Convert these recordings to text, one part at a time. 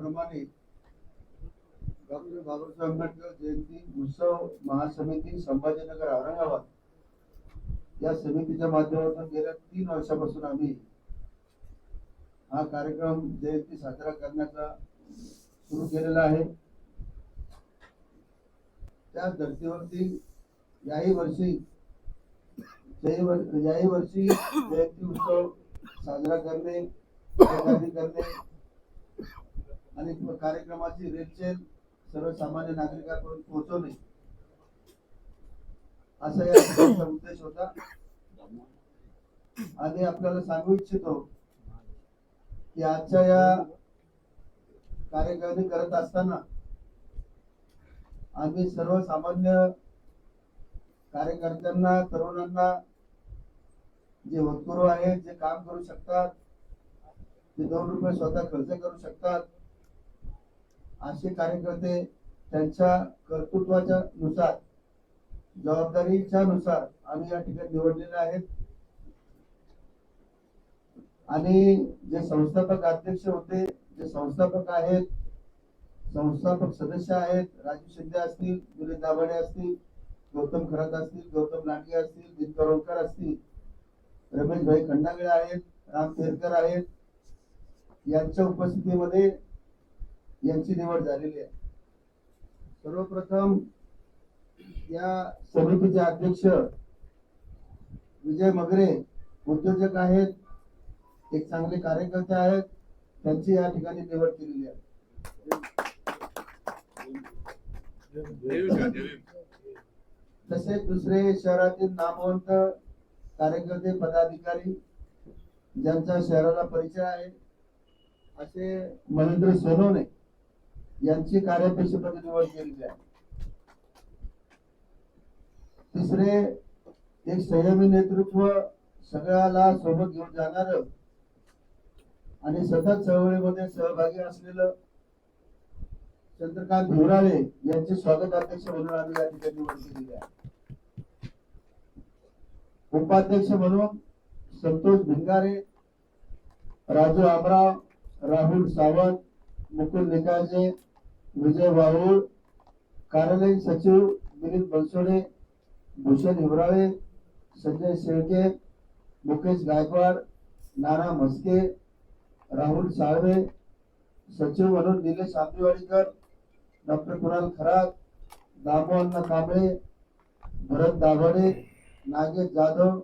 प्रमाणे डॉक्टर बाबासाहेब आंबेडकर जयंती उत्सव महासमिती संभाजीनगर औरंगाबाद या समितीच्या माध्यमातून गेल्या 3 वर्षापासून आम्ही हा कार्यक्रम जयंती साजरा करण्याचा सुरू केलेला आहे। त्या धर्तीवरती याही वर्षी जयंती उत्सव साजरा करणे आणि कार्यक्रमाची रेलचेल सर्वसामान्य नागरिकांपर्यंत पोहोचवणे असा या उद्देश होता। आणि आपल्याला सांगू इच्छितो की आजच्या या कार्यक्रम करत असताना आम्ही सर्वसामान्य कार्यकर्त्यांना, तरुणांना, जे होतकरू आहेत, जे काम करू शकतात, जे 2 रुपये स्वतः खर्च करू शकतात, असे कार्यकर्ते त्यांच्या कर्तृत्वाच्या नुसार, जबाबदारीच्या नुसार आम्ही या ठिकाणी निवडलेले आहेत। आणि जे संस्थापक अध्यक्ष होते, जे संस्थापक आहेत, संस्थापक सदस्य आहेत, राजू शिंदे असतील, विनीत दाभाडे असतील, गौतम खरात असतील, गौतम लांडगे असतील, दिनकरकर असतील, रमेश भाई खंडागळे आहेत, राम तेरकर आहेत, यांच्या उपस्थितीमध्ये यांची निवड झालेली आहे। सर्वप्रथम या समितीचे अध्यक्ष विजय मगरे उद्योजक आहेत, एक चांगले कार्यकर्ते आहेत, त्यांची या ठिकाणी निवड केलेली आहे। तसेच दुसरे शहरातील नामवंत कार्यकर्ते, पदाधिकारी ज्यांचा शहराला परिचय आहे, असे महेंद्र सोनवणे यांची कार्याध्यक्षपदी निवड केलेली आहे। तिसरे एक संयमी नेतृत्व, सगळ्याला सोबत घेऊन जाणार आणि सतत चळवळीमध्ये सहभागी असलेलं चंद्रकांत भिवराळे यांचे स्वागत अध्यक्ष म्हणून आम्ही या ठिकाणी निवड केलेली आहे। उपाध्यक्ष म्हणून संतोष भिंगारे, राजू आमराव, राहुल सावंत, मुकुल निकाळजे, विजय वाहुळ, कार्यालयीन सचिव विनीत बनसोडे, भूषण हिवराळे, संजय शेळके, मुकेश गायकवाड, नाना म्हस्के, राहुल साळवे, सचिव म्हणून निलेश आंबेवाडीकर, डॉक्टर कुणाल खरात, दामोअण्णा कांबळे, भरत दाभाडे, नागेश जाधव,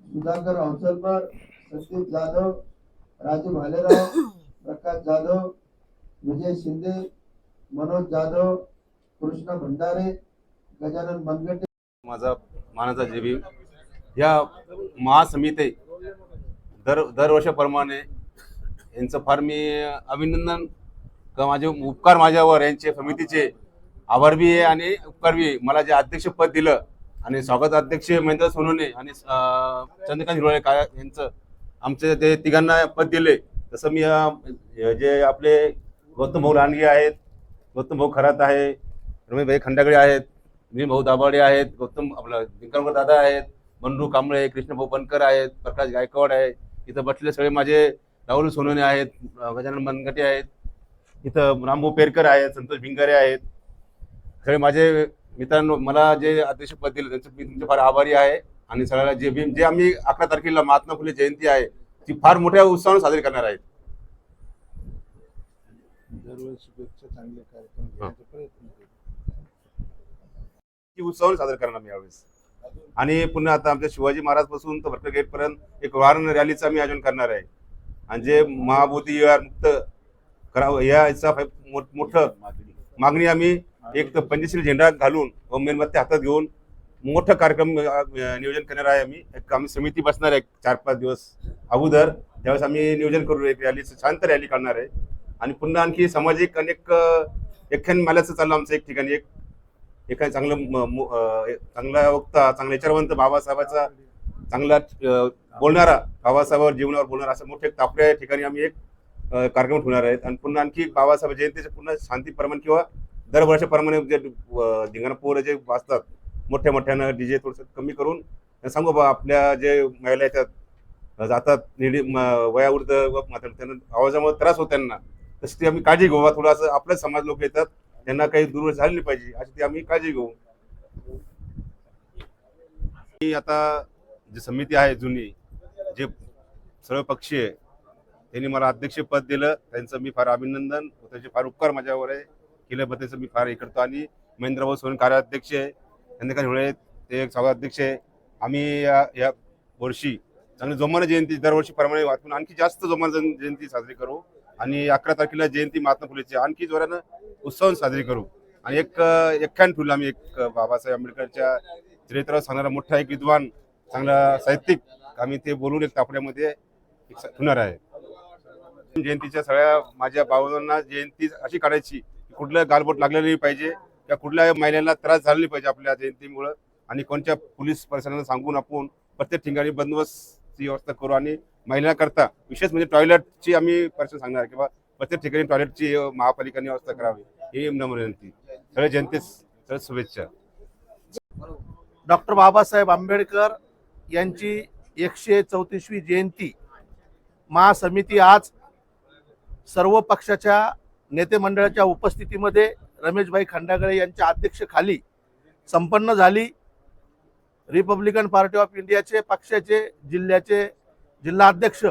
सुधाकर अवचलकर, संदीप जाधव, राजू भालेराव, प्रकाश जाधव, विजय शिंदे, मनोज जाधव, कृष्ण भंडारे, गजानन मनगटे, माझा मानाचा जेबी या महासमिती दरवर्षाप्रमाणे यांचं फार मी अभिनंदन का माझे उपकार माझ्यावर यांचे समितीचे आभार बी आहे आणि उपकार बी आहे। मला जे अध्यक्षपद दिलं आणि स्वागत अध्यक्ष महेंद्र सोनवणे आणि चंद्रकांत हिरोळे यांचं आमचे ते तिघांना पद दिले। तसं मी जे आपले गौतम भाऊ लांडगे आहेत, गौतम भाऊ खरात आहे, रमेश भाई खंडागळे आहेत, विनीत भाऊ दाभाडे आहेत, गौतम आपला दिनकरकर दादा आहेत, मनरू कांबळे, कृष्ण भाऊ बनकर आहेत, प्रकाश गायकवाड आहे, इथं बसलेले सगळे माझे राहुल सोनवणे आहेत, गजानन मनगटे आहेत, इथं रामभाऊ पेरकर आहेत, संतोष भिंगारे आहेत, सगळे माझे मित्रांनो, मला जे अध्यक्षपद दिलं त्यांचं मी तुमचे फार आभारी आहे। आणि सगळ्याला जे आम्ही 11 तारखेला महात्मा फुले जयंती आहे ती फार मोठ्या उत्साहाने साजरी करणार आहेत। चांगले कार्यक्रम उत्सवाने साजरा करणार मी यावेळेस। आणि पुन्हा आता आमच्या शिवाजी महाराज पासून तर भटकर गेट पर्यंत एक वाहन रॅलीचं आम्ही आयोजन करणार आहे। आणि जे महाबोधी मुक्त करावं याचा मोठं मागणी आम्ही एक तर पंचशील झेंडा घालून व मेणबत्ती हातात घेऊन मोठं कार्यक्रम नियोजन करणार आहे। आम्ही समिती बसणार आहे 4-5 दिवस अगोदर, त्यावेळेस आम्ही नियोजन करू एक रॅलीचं, शांत रॅली काढणार आहे। आणि पुन्हा आणखी सामाजिक अनेक एकख्यान मालाचं चाललं आमचं एक ठिकाणी एक चांगला वक्ता, चांगला विचारवंत, बाबासाहेबाचा चांगला बोलणारा, बाबासाहेबांवर जीवनावर बोलणारा असं मोठे तापड्या ठिकाणी आम्ही एक कार्यक्रम ठेवणार आहेत। आणि पुन्हा आणखी बाबासाहेब जयंतीचे पुन्हा शांतीप्रमाणे किंवा दरवर्षाप्रमाणे जे धिंगाणा पोरं जे वाजतात मोठ्यानं डीजे थोडंसं कमी करून सांगू बा, आपल्या जे महिला येतात जातात वयावृद्ध व त्यांना आवाजामुळे त्रास होत त्यांना, तशी ती आम्ही काळजी घेऊ. थोडंसं आपले समाज लोक येतात, त्यांना काही दूर झाली नाही पाहिजे अशी ती आम्ही काळजी घेऊ. आता जी समिती आहे जुनी, जे सर्वपक्षीय, त्यांनी मला अध्यक्षपद दिलं, त्यांचं मी फार अभिनंदन, त्याचे फार उपकार माझ्यावर आहे केल्याबद्दल मी फार हे करतो. आणि महेंद्रभाऊ सोनवणे कार्याध्यक्ष आहे, चंद्रकांत होळे ते एक सभाध्यक्ष आहे. आम्ही या वर्षी चांगली जोमाने जयंती दरवर्षीप्रमाणे वाचून आणखी जास्त जोमाने जयंती साजरी करू. आणि 11 तारखेला जयंती महात्मा फुलेची आणखी जोरानं उत्सव साजरी करू. आणि एक एकख्यान ठेवलं आम्ही, एक बाबासाहेब आंबेडकरच्या चरित्रावर सांगणारा मोठा एक विद्वान, चांगला साहित्यिक आम्ही ते बोलून एक तापड्यामध्ये ठेवणार आहे. जयंतीच्या सगळ्या माझ्या भावनांना जयंती अशी काढायची की कुठलं गालबोट लागलेलं नाही पाहिजे, किंवा कुठल्या महिलांना त्रास झाला नाही पाहिजे आपल्या जयंतीमुळं. आणि कोणत्या पोलीस प्रशासनाला सांगून आपण प्रत्येक ठिकाणी बंदोबस्तची व्यवस्था करू. आणि महिलांकरता विशेष म्हणजे टॉयलेटची आम्ही प्रश्न सांगणार, किंवा प्रत्येक ठिकाणी टॉयलेटची महापालिकेने व्यवस्था करावी, ही नम्र विनंती. सगळ्या जनतेस सगळ्या शुभेच्छा. डॉक्टर बाबासाहेब आंबेडकर यांची 134वी जयंती महासमिती आज सर्व पक्षाच्या नेते मंडळाच्या उपस्थितीमध्ये रमेशभाई खंडागळे यांच्या अध्यक्षतेखाली संपन्न झाली. रिपब्लिकन पार्टी ऑफ इंडियाचे पक्षाचे जिल्हाध्यक्ष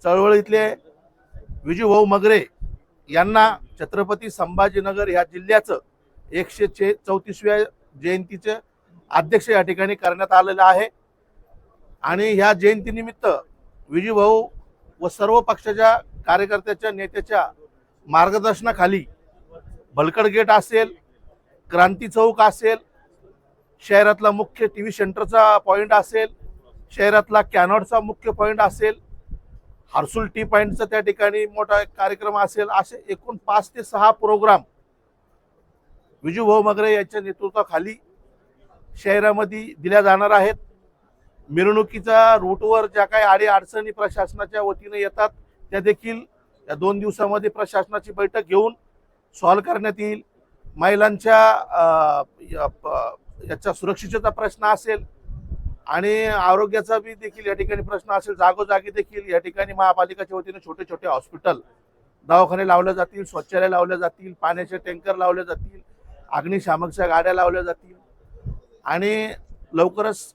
चळवळीतले विजूभाऊ मगरे यांना छत्रपती संभाजीनगर या जिल्ह्याचं 134व्या जयंतीचे अध्यक्ष या ठिकाणी करण्यात आलेलं आहे. आणि ह्या जयंतीनिमित्त विजूभाऊ व सर्व पक्षाच्या कार्यकर्त्याच्या नेत्याच्या मार्गदर्शनाखाली भलकड गेट असेल, क्रांती चौक असेल, शहरातला मुख्य टी व्ही सेंटरचा पॉईंट असेल, शहरातला कॅनॉटचा मुख्य पॉईंट असेल, हर्सुल टी पॉईंटचा त्या ठिकाणी मोठा कार्यक्रम असेल, असे एकूण 5 ते 6 प्रोग्राम विजूभाऊ मगरे यांच्या नेतृत्वाखाली शहरामध्ये दिल्या जाणार आहेत. मिरवणुकीच्या रूटवर ज्या काही अडीअडचणी प्रशासनाच्या वतीने येतात त्या देखील या 2 दिवसामध्ये प्रशासनाची बैठक घेऊन सॉल्व्ह करण्यात येईल. महिलांच्या याचा सुरक्षिततेचा प्रश्न असेल आणि आरोग्याचा बी देखील या ठिकाणी प्रश्न असेल. जागोजागी देखील या ठिकाणी महापालिकेच्या वतीने छोटे छोटे हॉस्पिटल, दवाखाने लावले जातील, शौचालय लावले जातील, पाण्याचे टँकर लावले जातील, अग्निशामकच्या गाड्या लावल्या जातील. आणि लवकरच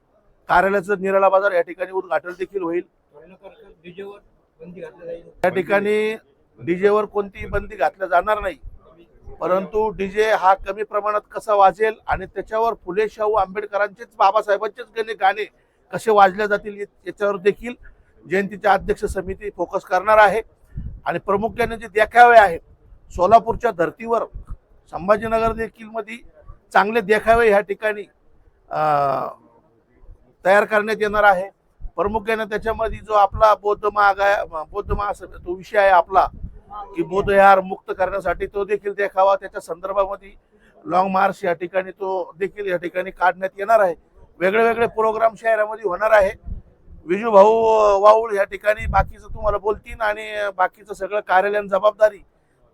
कार्यालयाचं निराळा बाजार या ठिकाणी उद्घाटन देखील होईल. या ठिकाणी डीजेवर कोणतीही बंदी घातल्या जाणार नाही, परंतु डीजे हा कमी प्रमाणात कसा वाजेल आणि त्याच्यावर फुले शाहू आंबेडकरांचेच, बाबासाहेबांचेच गाणे कसे वाजले जातील याच्यावर देखील जयंतीची अध्यक्ष समिती फोकस करणार आहे. आणि प्रामुख्याने जे देखावे आहेत सोलापूरच्या धर्तीवर, संभाजीनगर देखील मध्ये चांगले देखावे ह्या ठिकाणी तयार करण्यात येणार आहे. प्रामुख्याने त्याच्यामध्ये जो आपला बौद्ध महासभा तो विषय आहे आपला की बौद्ध विहार मुक्त करण्यासाठी तो देखील देखावा, त्याच्या संदर्भामध्ये लॉंग मार्च या ठिकाणी तो देखील या ठिकाणी काढण्यात येणार आहे. वेगळे वेगळे प्रोग्राम शहरामध्ये होणार आहे. विजूभाऊ वाऊळ या ठिकाणी बाकीचं तुम्हाला बोलतील आणि बाकीचं सगळं कार्यालयीन जबाबदारी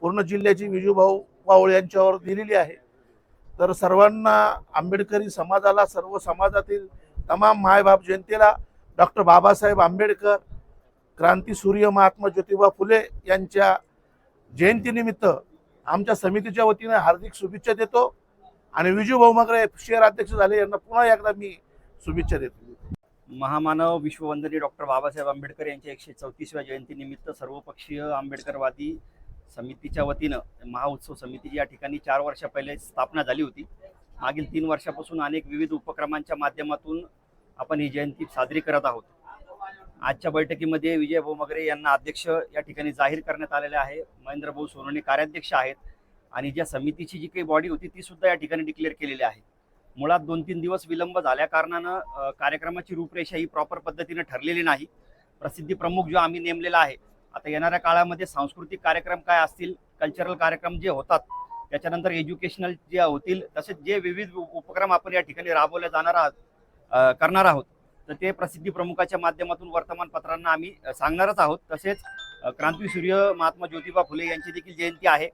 पूर्ण जिल्ह्याची विजूभाऊ वाऊळ यांच्यावर दिलेली आहे. तर सर्वांना, आंबेडकरी समाजाला, सर्व समाजातील तमाम मायबाप जनतेला डॉक्टर बाबासाहेब आंबेडकर, क्रांतीसूर्य महात्मा ज्योतिबा फुले यांच्या जयंतीनिमित्त आमच्या समितीच्या वतीने हार्दिक शुभेच्छा देतो. आणि विजूभाऊ मगरे शहर अध्यक्ष झाले यांना पुन्हा एकदा मी शुभेच्छा देतो. महामानव विश्ववंदनीय डॉक्टर बाबासाहेब आंबेडकर यांच्या 134व्या जयंतीनिमित्त सर्वपक्षीय आंबेडकरवादी समितीच्या वतीनं महाउत्सव समिती या ठिकाणी 4 वर्ष पहिले स्थापना झाली होती. मागील 3 वर्षापासून अनेक विविध उपक्रमांच्या माध्यमातून आपण ही जयंती साजरी करत आहोत. आजच्या बैठकीमध्ये विजयभाऊ मगरे यांना अध्यक्ष या ठिकाणी जाहीर करण्यात आलेले आहे. महेंद्रभाऊ सोनवणे कार्याध्यक्ष आहेत. आणि ज्या समितीची जी काही बॉडी होती ती सुद्धा या ठिकाणी डिक्लेअर केलेली आहे. मुळात 2-3 दिवस विलंब झाल्या कारणानं कार्यक्रमाची रूपरेषा ही प्रॉपर पद्धतीने ठरलेली नाही. प्रसिद्धी प्रमुख जो आम्ही नेमलेला आहे, आता येणाऱ्या काळामध्ये सांस्कृतिक कार्यक्रम काय असतील, कल्चरल कार्यक्रम जे होतात, त्याच्यानंतर एज्युकेशनल जे होतील, तसेच जे विविध उपक्रम आपण या ठिकाणी राबवले करणार आहोत, तर ते प्रसिद्धी प्रमुखाच्या माध्यमातून वर्तमानपत्रांना आम्ही सांगणारच आहोत. तसेच क्रांतीसूर्य महात्मा ज्योतिबा फुले यांची देखील जयंती आहे.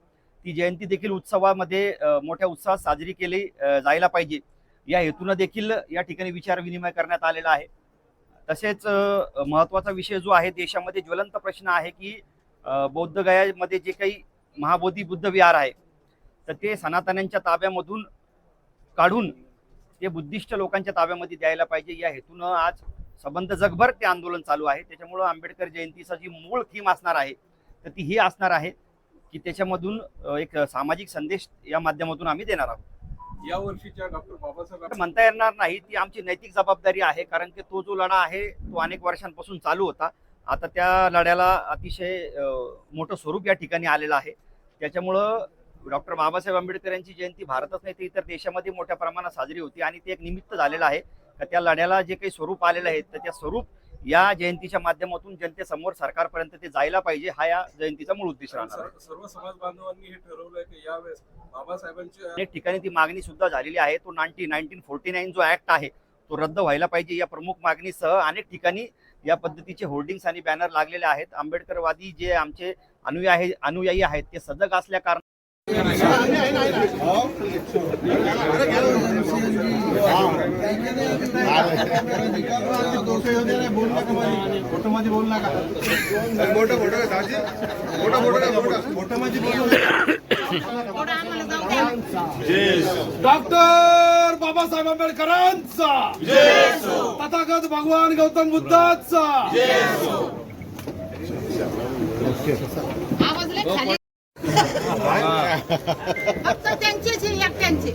ती जयंती देखील उत्सवामध्ये मोठ्या उत्साहात साजरी केली जायला पाहिजे या हेतून देखील या ठिकाणी विचार विनिमय करण्यात आलेला आहे. तसेच महत्त्वाचा विषय जो आहे, देशामध्ये ज्वलंत प्रश्न आहे की बौद्ध गयामध्ये जे काही महाबोधी बुद्ध विहार आहे तर ते सनातन्यांच्या ताब्यामधून काढून ते बुद्धिस्ट लोकांच्या ताब्यामध्ये द्यायला पाहिजे या हेतून आज संबंध जगभर ते आंदोलन चालू आहे. त्याच्यामुळं आंबेडकर जयंतीचा जी मूळ थीम असणार आहे तर ती ही असणार आहे की त्याच्यामधून एक सामाजिक संदेश या माध्यमातून आम्ही देणार आहोत. या वर्षीच्या डॉक्टर बाबासाहेब म्हणता येणार नाही, ती आमची नैतिक जबाबदारी आहे, कारण की तो जो लढा आहे तो अनेक वर्षांपासून चालू होता. आता त्या लढ्याला अतिशय मोठं स्वरूप या ठिकाणी आलेलं आहे. त्याच्यामुळं डॉक्टर बाबासाहेब आंबेडकर यांची जयंती भारतच नाही तर इतर देशामध्ये मोठ्या प्रमाणात साजरी होती आणि ते एक निमित्त झालेलं आहे का त्या लढ्याला जे काही स्वरूप आलेलं आहे तर त्या स्वरूप या जयंतीच्या माध्यमातून जनतेसमोर सरकारपर्यंत ते जायला पाहिजे, हा या जयंतीचा मूळ उद्देश राहणार आहे. सर्व समाज बांधवांनी हे ठरवलंय की यावेळेस बाबासाहेबांच्या अनेक ठिकाणी ती मागणी सुद्धा झालेली आहे. तो 1949 जो ऍक्ट आहे तो रद्द व्हायला पाहिजे या प्रमुख मागणीसह अनेक ठिकाणी या पद्धतीचे होर्डिंग्स आणि बॅनर लागलेले आहेत. आंबेडकरवादी जे आमचे अनुयायी आहेत ते सजग असल्या कारण डॉक्टर बाबासाहेब आंबेडकरांचा तथागत भगवान गौतम बुद्धाचा आवाजले खाली फक्त त्यांचेच हे एकट्यांचे